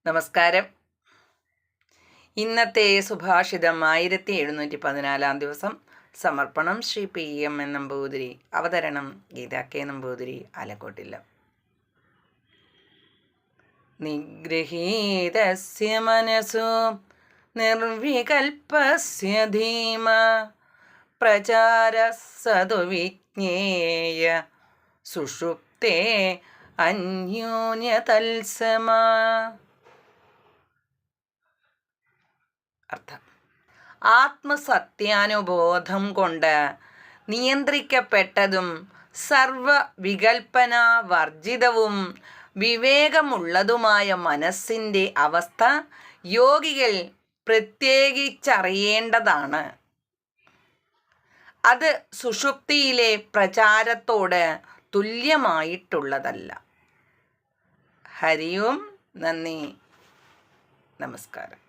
നമസ്കാരം. ഇന്നത്തെ സുഭാഷിതം 1714 ദിവസം. സമർപ്പണം ശ്രീ PM എൻ നമ്പൂതിരി. അവതരണം ഗീതാ കെ നമ്പൂതിരി, ആലക്കോട്ടില്ല. നിഗൃഹീതസ്യ മനസോ നിർവികൽപസ്യ ധീമ പ്രചാരഃ സതു വിജ്ഞേയ സുഷുപ്തേ അന്യോന്യതത്സമാ. അർത്ഥം: ആത്മസത്യാനുബോധം കൊണ്ട് നിയന്ത്രിക്കപ്പെട്ടതും സർവവികൽപ്പന വർജിതവും വിവേകമുള്ളതുമായ മനസ്സിൻ്റെ അവസ്ഥ യോഗികൾ പ്രത്യേകിച്ചറിയേണ്ടതാണ്. അത് സുഷുപ്തിയിലെ പ്രചാരത്തോട് തുല്യമായിട്ടുള്ളതല്ല. ഹരി ഓം. നന്ദി, നമസ്കാരം.